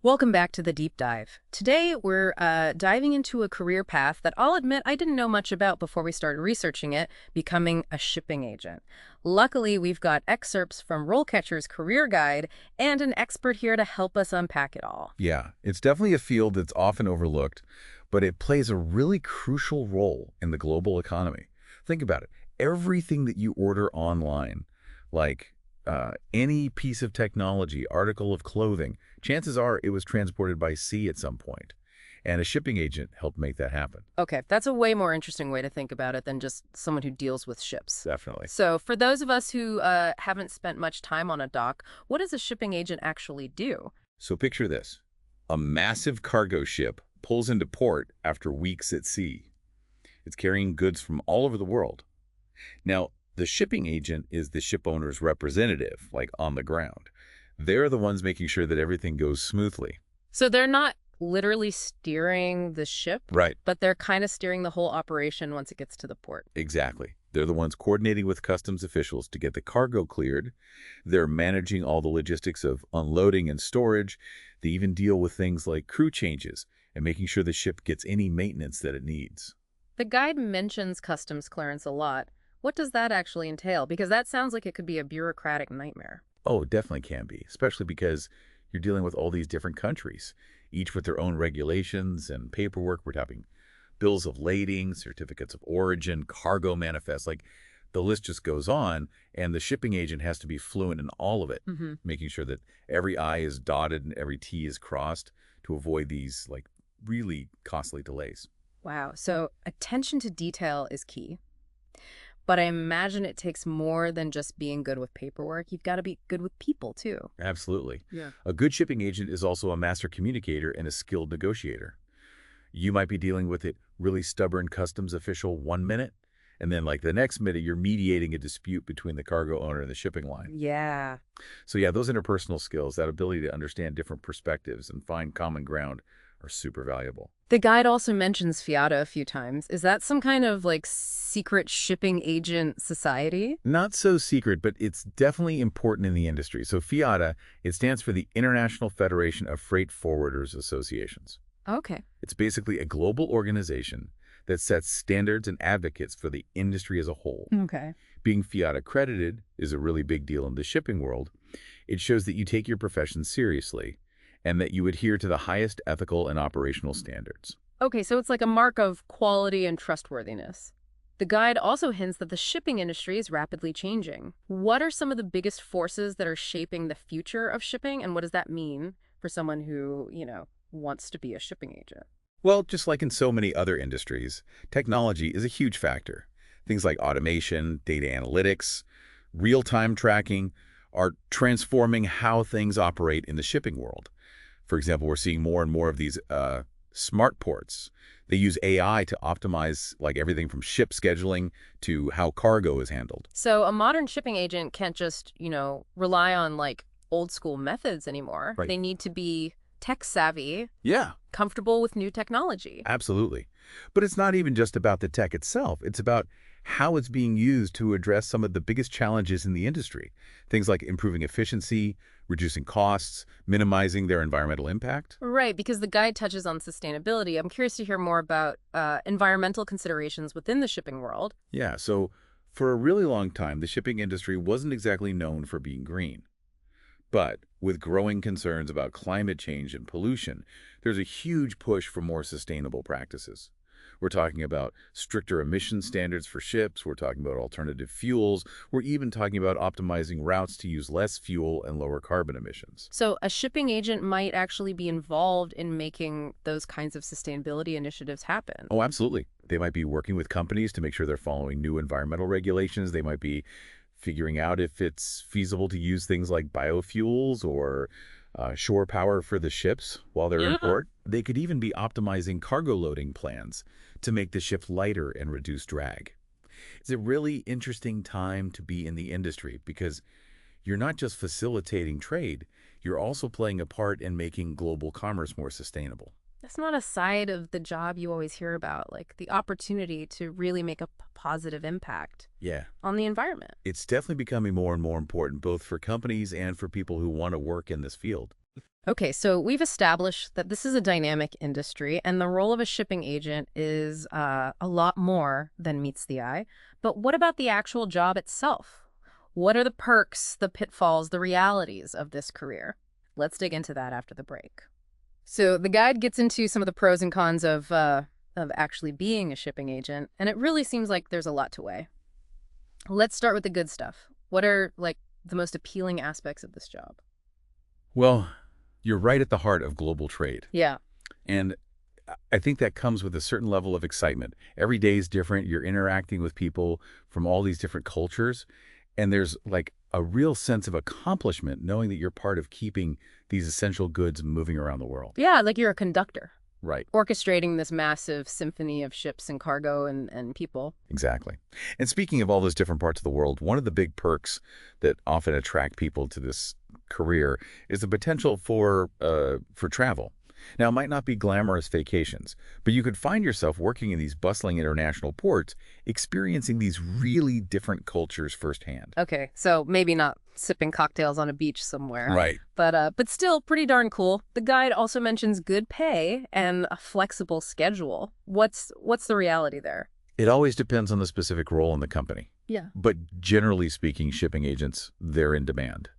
Welcome back to the deep dive. Today, we're diving into a career path that I'll admit I didn't know much about before we started researching it, becoming a shipping agent. Luckily, we've got excerpts from RoleCatcher's career guide and an expert here to help us unpack it all. Yeah, it's definitely a field that's often overlooked, but it plays a really crucial role in the global economy. Think about it. Everything that you order online, like any piece of technology, article of clothing, chances are it was transported by sea at some point. And a shipping agent helped make that happen. Okay, that's a way more interesting way to think about it than just someone who deals with ships. Definitely. So, for those of us who haven't spent much time on a dock, what does a shipping agent actually do? So picture this. A massive cargo ship pulls into port after weeks at sea. It's carrying goods from all over the world. Now, the shipping agent is the ship owner's representative, like on the ground. They're the ones making sure that everything goes smoothly. So they're not literally steering the ship, Right. but they're kind of steering the whole operation once it gets to the port. Exactly. They're the ones coordinating with customs officials to get the cargo cleared. They're managing all the logistics of unloading and storage. They even deal with things like crew changes and making sure the ship gets any maintenance that it needs. The guide mentions customs clearance a lot. What does that actually entail? Because that sounds like it could be a bureaucratic nightmare. Oh, it definitely can be, especially because you're dealing with all these different countries, each with their own regulations and paperwork. We're talking bills of lading, certificates of origin, cargo manifests, like the list just goes on, and the shipping agent has to be fluent in all of it, making sure that every I is dotted and every T is crossed to avoid these like really costly delays. Wow. So attention to detail is key. But I imagine it takes more than just being good with paperwork. You've got to be good with people, too. Absolutely. Yeah. A good shipping agent is also a master communicator and a skilled negotiator. You might be dealing with a really stubborn customs official 1 minute, and then like the next minute, you're mediating a dispute between the cargo owner and the shipping line. Yeah. So yeah, those interpersonal skills, that ability to understand different perspectives and find common ground are super valuable. The guide also mentions Fiata a few times. Is that some kind of like secret shipping agent society? Not so secret, but it's definitely important in the industry. So FIATA, it stands for the International Federation of Freight Forwarders Associations. Okay. It's basically a global organization that sets standards and advocates for the industry as a whole. Okay. Being FIATA accredited is a really big deal in the shipping world. It shows that you take your profession seriously and that you adhere to the highest ethical and operational standards. Okay, so it's like a mark of quality and trustworthiness. The guide also hints that the shipping industry is rapidly changing. What are some of the biggest forces that are shaping the future of shipping, and what does that mean for someone who, wants to be a shipping agent? Well, just like in so many other industries, technology is a huge factor. Things like automation, data analytics, real-time tracking are transforming how things operate in the shipping world. For example, we're seeing more and more of these smart ports. They use AI to optimize like everything from ship scheduling to how cargo is handled. So a modern shipping agent can't just, rely on like old school methods anymore. Right. They need to be tech savvy, Yeah, comfortable with new technology. absolutely. But it's not even just about the tech itself. It's about how it's being used to address some of the biggest challenges in the industry. Things like improving efficiency, reducing costs, minimizing their environmental impact. Right, because the guide touches on sustainability. I'm curious to hear more about environmental considerations within the shipping world. Yeah, so for a really long time, the shipping industry wasn't exactly known for being green. But with growing concerns about climate change and pollution, there's a huge push for more sustainable practices. We're talking about stricter emission standards for ships. We're talking about alternative fuels. We're even talking about optimizing routes to use less fuel and lower carbon emissions. So a shipping agent might actually be involved in making those kinds of sustainability initiatives happen. Oh, absolutely. They might be working with companies to make sure they're following new environmental regulations. They might be figuring out if it's feasible to use things like biofuels or shore power for the ships while they're in port. They could even be optimizing cargo loading plans to make the ship lighter and reduce drag. It's a really interesting time to be in the industry because you're not just facilitating trade, you're also playing a part in making global commerce more sustainable. That's not a side of the job you always hear about, like the opportunity to really make a positive impact Yeah, on the environment. it's definitely becoming more and more important both for companies and for people who want to work in this field. Okay, so we've established that this is a dynamic industry, and the role of a shipping agent is a lot more than meets the eye. But what about the actual job itself? What are the perks, the pitfalls, the realities of this career? Let's dig into that after the break. So the guide gets into some of the pros and cons of actually being a shipping agent, and it really seems like there's a lot to weigh. Let's start with the good stuff. What are like the most appealing aspects of this job? Well, you're right at the heart of global trade. Yeah. And I think that comes with a certain level of excitement. Every day is different. You're interacting with people from all these different cultures. And there's like a real sense of accomplishment knowing that you're part of keeping these essential goods moving around the world. Yeah, like you're a conductor, Right. orchestrating this massive symphony of ships and cargo and people. Exactly. And speaking of all those different parts of the world, one of the big perks that often attract people to this career is the potential for travel. Now, it might not be glamorous vacations, but you could find yourself working in these bustling international ports, experiencing these really different cultures firsthand. Okay, so maybe not sipping cocktails on a beach somewhere. Right. But still pretty darn cool. The guide also mentions good pay and a flexible schedule. What's the reality there? It always depends on the specific role in the company. Yeah. But generally speaking, shipping agents, they're in demand.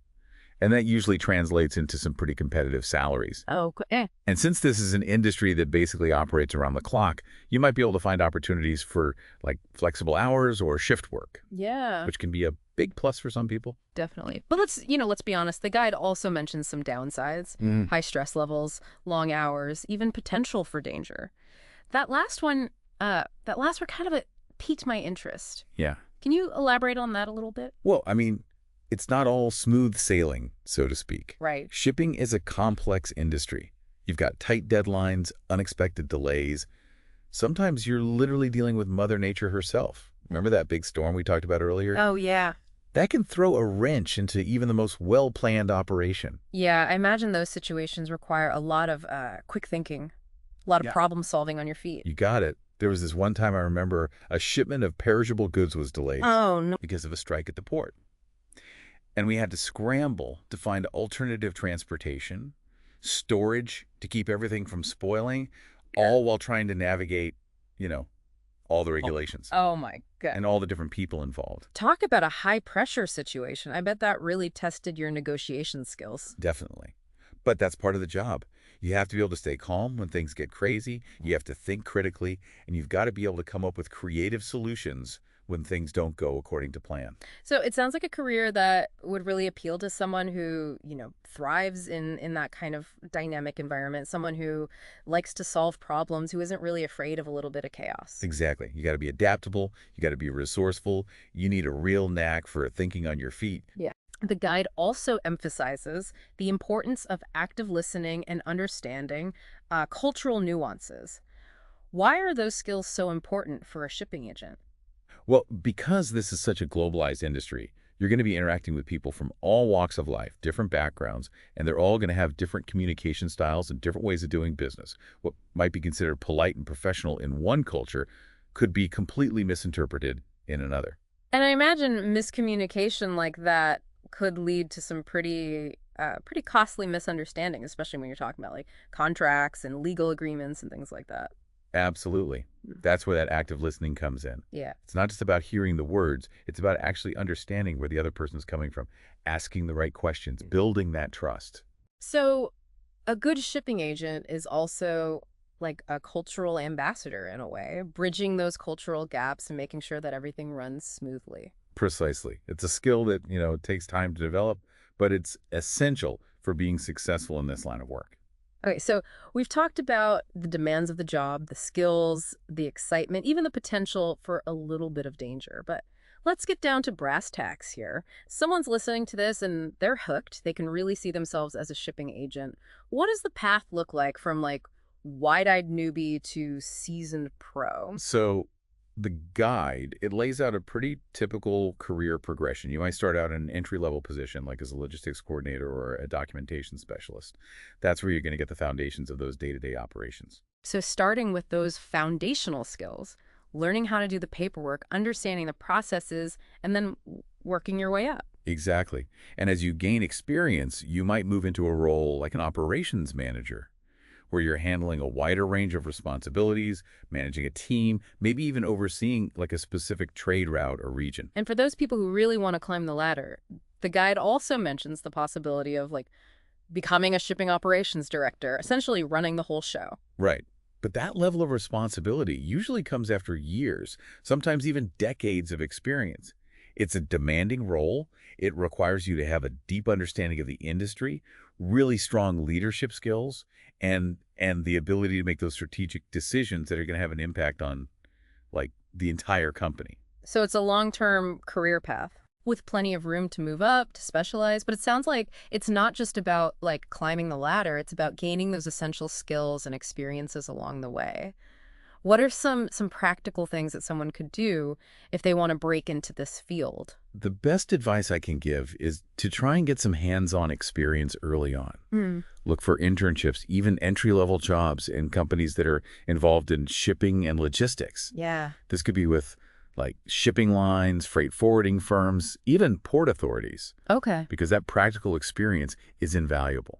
And that usually translates into some pretty competitive salaries. Oh, And since this is an industry that basically operates around the clock, you might be able to find opportunities for like flexible hours or shift work, yeah, which can be a big plus for some people. definitely. But let's be honest. The guide also mentions some downsides, high stress levels, long hours, even potential for danger. That last one kind of piqued my interest. Yeah. Can you elaborate on that a little bit? Well, I mean, it's not all smooth sailing, so to speak. Right. Shipping is a complex industry. You've got tight deadlines, unexpected delays. Sometimes you're literally dealing with Mother Nature herself. Remember that big storm we talked about earlier? Oh, yeah. That can throw a wrench into even the most well-planned operation. Yeah, I imagine those situations require a lot of quick thinking, a lot of Yeah. problem solving on your feet. You got it. There was this one time I remember a shipment of perishable goods was delayed Oh, no. because of a strike at the port. And we had to scramble to find alternative transportation, storage to keep everything from spoiling, all while trying to navigate, all the regulations Oh, my God. and all the different people involved. Talk about a high pressure situation. I bet that really tested your negotiation skills. Definitely. But that's part of the job. You have to be able to stay calm when things get crazy. You have to think critically, and you've got to be able to come up with creative solutions when things don't go according to plan. So it sounds like a career that would really appeal to someone who, thrives in that kind of dynamic environment, someone who likes to solve problems, who isn't really afraid of a little bit of chaos. Exactly. You got to be adaptable. You got to be resourceful. You need a real knack for thinking on your feet. Yeah. The guide also emphasizes the importance of active listening and understanding cultural nuances. Why are those skills so important for a shipping agent? Well, because this is such a globalized industry, you're going to be interacting with people from all walks of life, different backgrounds, and they're all going to have different communication styles and different ways of doing business. What might be considered polite and professional in one culture could be completely misinterpreted in another. And I imagine miscommunication like that could lead to some pretty costly misunderstanding, especially when you're talking about like contracts and legal agreements and things like that. Absolutely. That's where that active listening comes in. Yeah. It's not just about hearing the words. It's about actually understanding where the other person's coming from, asking the right questions, building that trust. So a good shipping agent is also like a cultural ambassador in a way, bridging those cultural gaps and making sure that everything runs smoothly. Precisely. It's a skill that, it takes time to develop, but it's essential for being successful in this line of work. Okay, so we've talked about the demands of the job, the skills, the excitement, even the potential for a little bit of danger. But let's get down to brass tacks here. Someone's listening to this and they're hooked. They can really see themselves as a shipping agent. What does the path look like from like wide-eyed newbie to seasoned pro? So the guide, it lays out a pretty typical career progression. You might start out in an entry-level position, like as a logistics coordinator or a documentation specialist. That's where you're going to get the foundations of those day-to-day operations. So starting with those foundational skills, learning how to do the paperwork, understanding the processes, and then working your way up. Exactly. And as you gain experience, you might move into a role like an operations manager, where you're handling a wider range of responsibilities, managing a team, maybe even overseeing like a specific trade route or region. And for those people who really want to climb the ladder, the guide also mentions the possibility of like becoming a shipping operations director, essentially running the whole show. Right. But that level of responsibility usually comes after years, sometimes even decades of experience. It's a demanding role. It requires you to have a deep understanding of the industry, really strong leadership skills, and the ability to make those strategic decisions that are going to have an impact on like the entire company. So it's a long-term career path with plenty of room to move up, to specialize. But it sounds like it's not just about like climbing the ladder. It's about gaining those essential skills and experiences along the way. What are some practical things that someone could do if they want to break into this field? The best advice I can give is to try and get some hands-on experience early on. Mm. Look for internships, even entry-level jobs in companies that are involved in shipping and logistics. Yeah. This could be with like shipping lines, freight forwarding firms, even port authorities, Okay. because that practical experience is invaluable.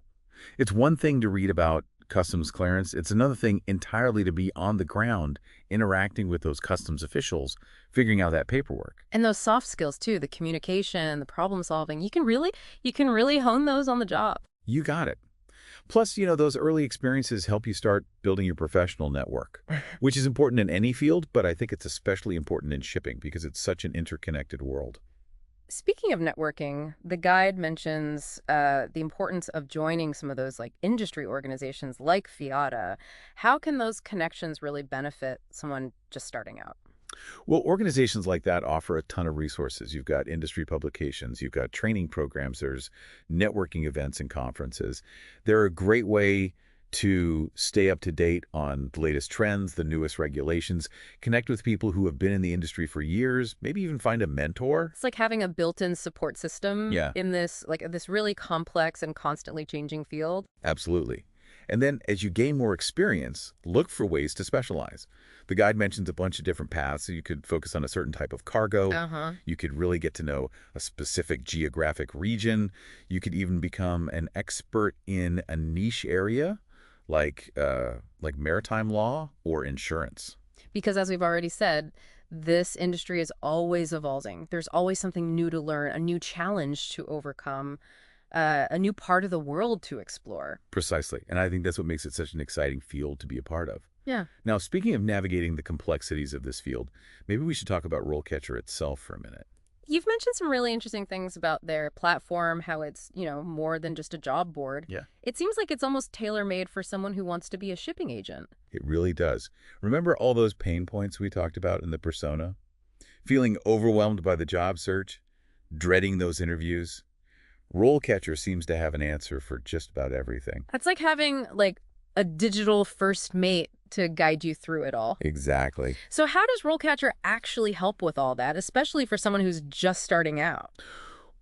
It's one thing to read about customs clearance. It's another thing entirely to be on the ground, interacting with those customs officials, figuring out that paperwork. And those soft skills too, the communication, the problem solving, you can really hone those on the job. You got it. Plus, those early experiences help you start building your professional network, which is important in any field, but I think it's especially important in shipping because it's such an interconnected world. Speaking of networking, the guide mentions the importance of joining some of those like industry organizations like FIATA. How can those connections really benefit someone just starting out? Well, organizations like that offer a ton of resources. You've got industry publications, you've got training programs, there's networking events and conferences. They're a great way to stay up to date on the latest trends, the newest regulations, connect with people who have been in the industry for years, maybe even find a mentor. It's like having a built-in support system Yeah, in this really complex and constantly changing field. absolutely. And then as you gain more experience, look for ways to specialize. The guide mentions a bunch of different paths. So you could focus on a certain type of cargo. Uh-huh. You could really get to know a specific geographic region. You could even become an expert in a niche area like maritime law or insurance. Because as we've already said, this industry is always evolving. There's always something new to learn, a new challenge to overcome, a new part of the world to explore. Precisely. And I think that's what makes it such an exciting field to be a part of. Yeah. Now, speaking of navigating the complexities of this field, maybe we should talk about RoleCatcher itself for a minute. You've mentioned some really interesting things about their platform, how it's, more than just a job board. Yeah. It seems like it's almost tailor-made for someone who wants to be a shipping agent. It really does. Remember all those pain points we talked about in the persona? Feeling overwhelmed by the job search? Dreading those interviews? RoleCatcher seems to have an answer for just about everything. That's like having like a digital first mate to guide you through it all. Exactly. So how does RoleCatcher actually help with all that, especially for someone who's just starting out?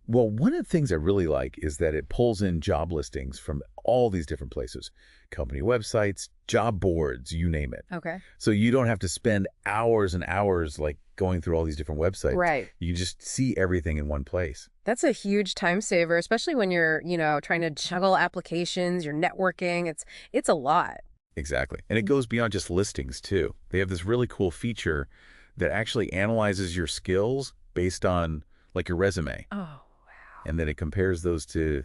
Well, one of the things I really like is that it pulls in job listings from all these different places. Company websites, job boards, you name it. Okay. So you don't have to spend hours and hours like going through all these different websites. Right. You just see everything in one place. That's a huge time saver, especially when you're, trying to juggle applications, you're networking. It's a lot. Exactly. And it goes beyond just listings, too. They have this really cool feature that actually analyzes your skills based on like your resume. Oh, wow. And then it compares those to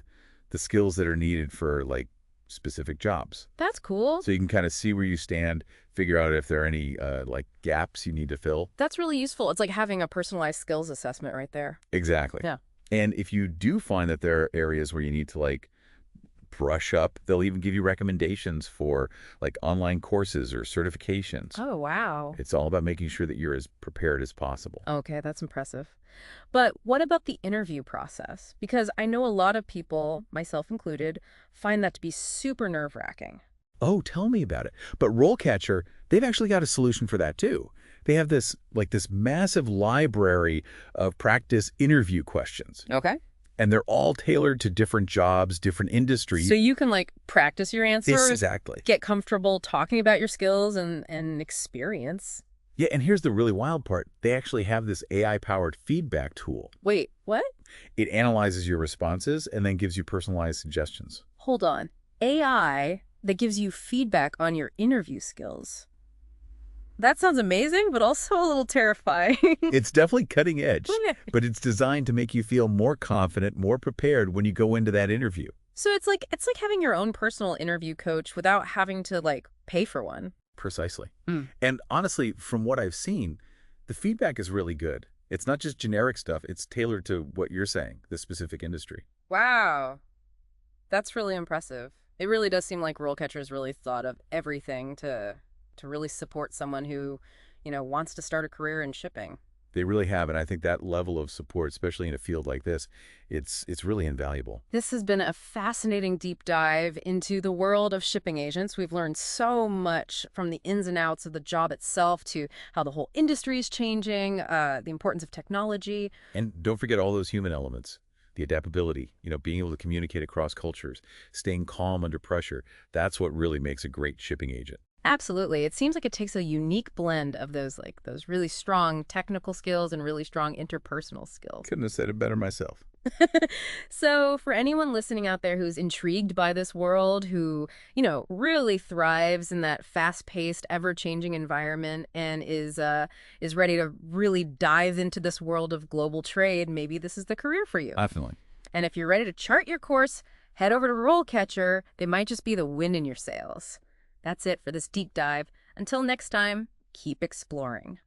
the skills that are needed for like specific jobs. That's cool. So you can kind of see where you stand, figure out if there are any like gaps you need to fill. That's really useful. It's like having a personalized skills assessment right there. Exactly. Yeah. And if you do find that there are areas where you need to like brush up, they'll even give you recommendations for like online courses or certifications. Oh, wow. It's all about making sure that you're as prepared as possible. Okay, that's impressive. But what about the interview process? Because I know a lot of people, myself included, find that to be super nerve-wracking. Oh, tell me about it. But RoleCatcher, they've actually got a solution for that too. They have this massive library of practice interview questions. Okay. And they're all tailored to different jobs, different industries. So you can like practice your answers, Exactly. get comfortable talking about your skills and experience. Yeah, and here's the really wild part. They actually have this AI-powered feedback tool. Wait, what? It analyzes your responses and then gives you personalized suggestions. Hold on. AI that gives you feedback on your interview skills. That sounds amazing, but also a little terrifying. It's definitely cutting edge, but it's designed to make you feel more confident, more prepared when you go into that interview. So it's like having your own personal interview coach without having to pay for one. Precisely. Mm. And honestly, from what I've seen, the feedback is really good. It's not just generic stuff. It's tailored to what you're saying, the specific industry. Wow. That's really impressive. It really does seem like RoleCatcher's really thought of everything to really support someone who, wants to start a career in shipping. They really have, and I think that level of support, especially in a field like this, it's really invaluable. This has been a fascinating deep dive into the world of shipping agents. We've learned so much from the ins and outs of the job itself to how the whole industry is changing, the importance of technology. And don't forget all those human elements. The adaptability, being able to communicate across cultures, staying calm under pressure. That's what really makes a great shipping agent. Absolutely. It seems like it takes a unique blend of those really strong technical skills and really strong interpersonal skills. Couldn't have said it better myself. So for anyone listening out there who's intrigued by this world, who, really thrives in that fast-paced, ever-changing environment and is ready to really dive into this world of global trade, maybe this is the career for you. Definitely. And if you're ready to chart your course, head over to RoleCatcher. They might just be the wind in your sails. That's it for this deep dive. Until next time, keep exploring.